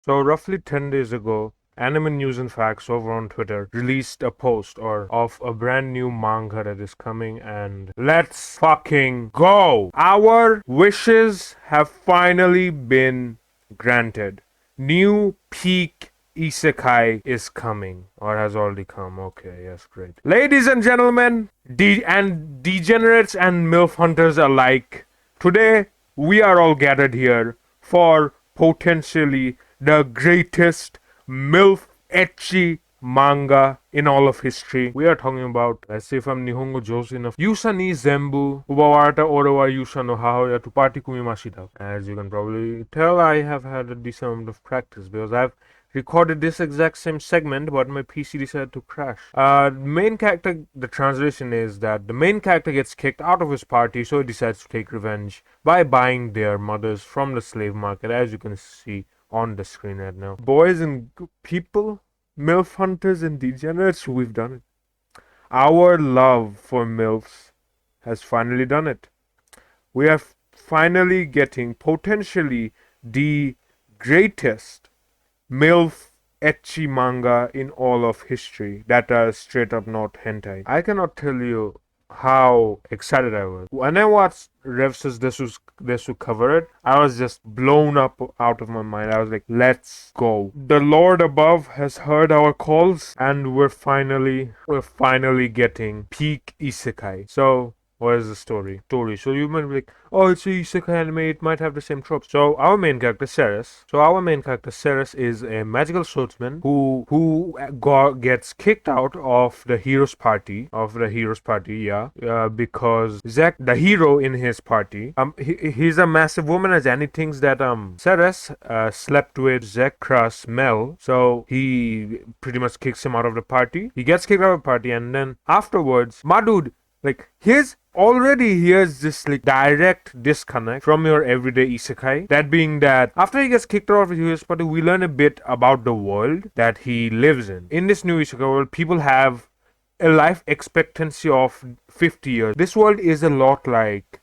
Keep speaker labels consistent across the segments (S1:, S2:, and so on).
S1: So roughly 10 days ago, Anime News and Facts over on Twitter released a post of a brand new manga that is coming, and let's fucking go! Our wishes have finally been granted. New peak isekai is coming, or has already come. Okay, yes, great. Ladies and gentlemen, and degenerates and MILF hunters alike, today we are all gathered here for potentially the greatest MILF etchy manga in all of history. We are talking about, let's see if I'm Nihongo Josu enough. Yusa ni Zenbu, Ubawarata Ore wa Yusa no Hahoya to Party Kumimashita. As you can probably tell, I have had a decent amount of practice because I've recorded this exact same segment, but my PC decided to crash. Main character, the translation is that the main character gets kicked out of his party, so he decides to take revenge by buying their mothers from the slave market, as you can see on the screen right now. Boys and people, MILF hunters and degenerates, we've done it. Our love for MILFs has finally done it. We are finally getting potentially the greatest MILF etchy manga in all of history that are straight up not hentai. I cannot tell you how excited I was. When I watched Rev's Desu cover it, I was just blown up out of my mind. I was like, let's go. The Lord above has heard our calls, and we're finally getting peak isekai. So what is the story? So you might be like, oh, it's a isekai anime, it might have the same tropes. So our main character, Ceres, is a magical swordsman who gets kicked out of the hero's party, because Zack, the hero in his party, he's a massive woman, and he thinks that Ceres slept with Zack crush Mel, so he pretty much kicks him out of the party. He gets kicked out of the party, and then afterwards, my dude, like, here's this like direct disconnect from your everyday isekai. That being that after he gets kicked out of his party, we learn a bit about the world that he lives in. In this new isekai world, people have a life expectancy of 50 years. This world is a lot like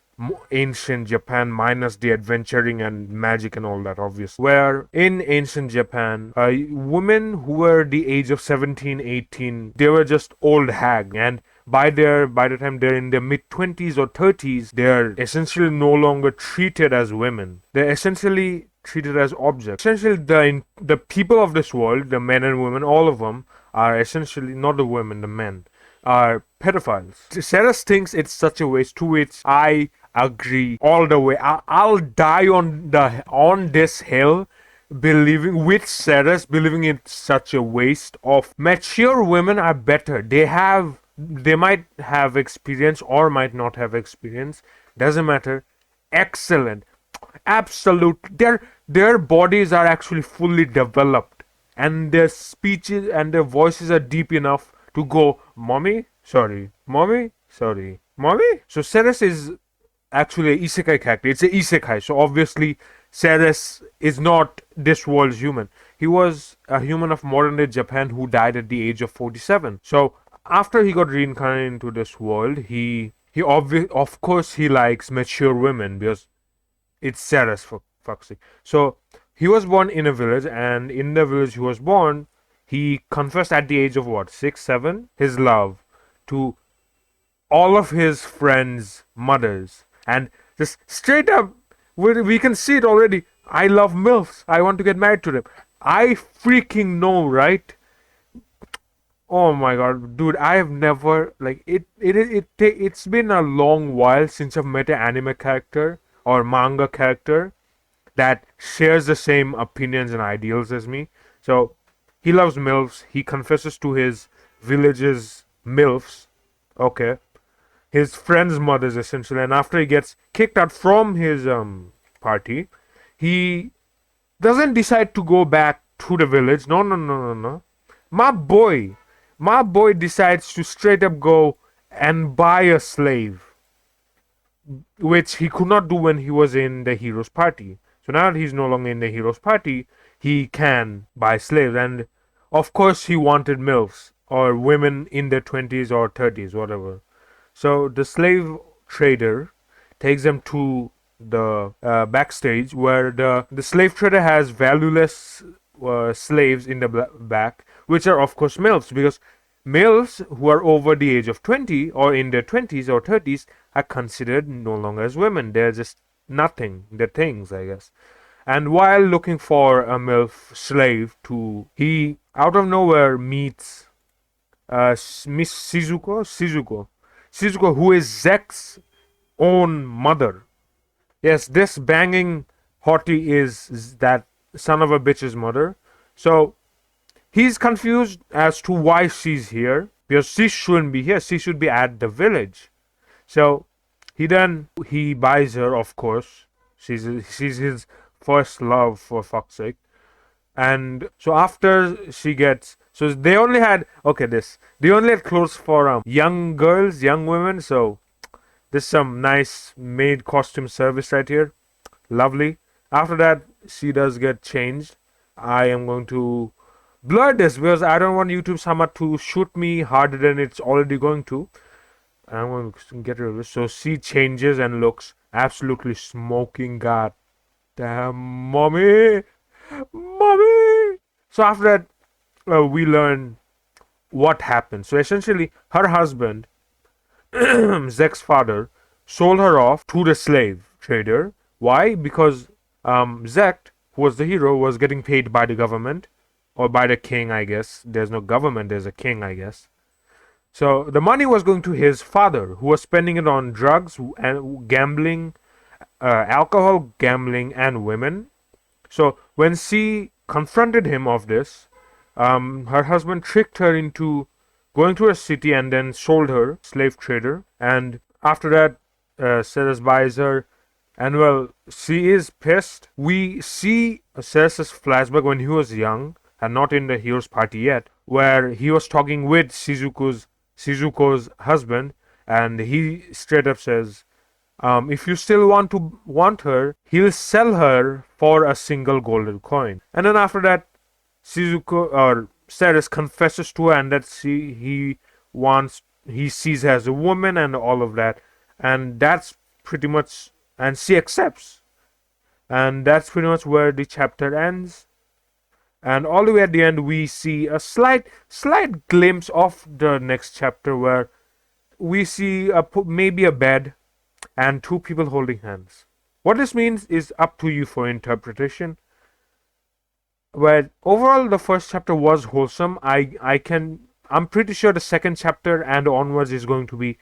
S1: ancient Japan minus the adventuring and magic and all that, obviously. Where in ancient Japan, women who were the age of 17, 18, they were just old hag, and by the time they're in their mid 20s or 30s, they're essentially no longer treated as women. They're essentially treated as objects. Essentially, the people of this world, the men and women, all of them are essentially not the women, the men are pedophiles. Ceres thinks it's such a waste, to which I agree all the way. I'll die on this hill believing with Ceres, believing it's such a waste of. Mature women are better. They might have experience or might not have experience, doesn't matter. Excellent, absolute. Their bodies are actually fully developed, and their speeches and their voices are deep enough to go, mommy, sorry, mommy, sorry, mommy. So Ceres is actually a isekai character. It's a isekai, so obviously Ceres is not this world's human. He was a human of modern day Japan who died at the age of 47. So after he got reincarnated into this world, of course he likes mature women because it's Ceres, for fuck's sake. So he was born in a village, and in the village he was born, he confessed at the age of what, 6, 7, his love to all of his friends' mothers, and just straight up, we can see it already. I love MILFs. I want to get married to them. I freaking know, right? Oh my god, dude! I have never like it's been a long while since I've met an anime character or manga character that shares the same opinions and ideals as me. So he loves MILFs. He confesses to his village's MILFs. Okay, his friend's mothers essentially. And after he gets kicked out from his party, he doesn't decide to go back to the village. No, no, no, no, no. My boy, my boy decides to straight up go and buy a slave, which he could not do when he was in the hero's party. So now that he's no longer in the hero's party, he can buy slaves. And of course, he wanted MILFs or women in their 20s or 30s, whatever. So the slave trader takes them to the backstage where the slave trader has valueless slaves in the back, which are of course MILFs, because males who are over the age of 20 or in their 20s or 30s are considered no longer as women. They're just nothing. They're things, I guess. And while looking for a MILF slave he out of nowhere meets Miss Shizuko, who is Zek's own mother. Yes, this banging hottie is that son of a bitch's mother. So he's confused as to why she's here, because she shouldn't be here. She should be at the village. So he buys her, of course. She's his first love, for fuck's sake. And so after she gets, so they only had clothes for young girls, young women. So there's some nice maid costume service right here. Lovely. After that, she does get changed. I am going to blur this because I don't want YouTube Sama to shoot me harder than it's already going to. I'm going to get rid of this. So she changes and looks absolutely smoking. God damn, mommy. So after that, we learn what happened. So essentially, her husband, Zek's father, sold her off to the slave trader. Why? Because Zek, who was the hero, was getting paid by the government or by the king, I guess. There's no government, there's a king, I guess. So the money was going to his father, who was spending it on drugs and gambling, alcohol, gambling, and women. So when she confronted him of this, her husband tricked her into going to a city and then sold her, slave trader. And after that, Ceres buys her, and well, she is pissed. We see Ceres' flashback when he was young and not in the hero's party yet, where he was talking with Shizuko's husband, and he straight up says, if you still want her, he'll sell her for a single golden coin. And then after that, Shizuko or Ceres confesses to her, and that he sees her as a woman and all of that, and that's pretty much, and she accepts, and that's pretty much where the chapter ends. And all the way at the end, we see a slight glimpse of the next chapter, where we see maybe a bed and two people holding hands. What this means is up to you for interpretation. But overall, the first chapter was wholesome. I'm pretty sure the second chapter and onwards is going to be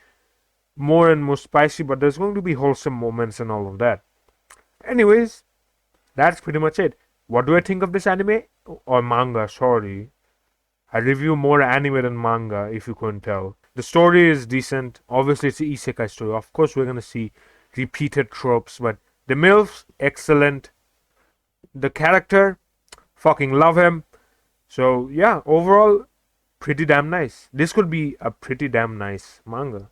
S1: more and more spicy, but there's going to be wholesome moments and all of that. Anyways, that's pretty much it. What do I think of this anime? Or manga, sorry. I review more anime than manga, if you couldn't tell. The story is decent. Obviously, it's an isekai story. Of course, we're going to see repeated tropes, but the MILFs, excellent. The character, fucking love him. So, yeah, overall, pretty damn nice. This could be a pretty damn nice manga.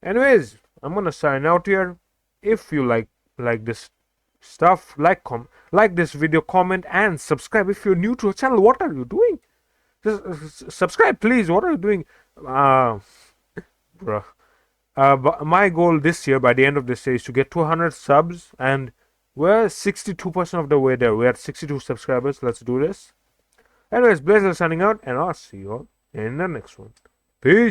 S1: Anyways, I'm going to sign out here. If you like this stuff, like this video, comment, and subscribe. If you're new to the channel, what are you doing? Just subscribe, please. What are you doing? Bruh. But my goal this year, by the end of this year, is to get 200 subs, and we're 62% of the way there. We're at 62 subscribers. Let's do this. Anyways, Blazeerious signing out, and I'll see you all in the next one. Peace.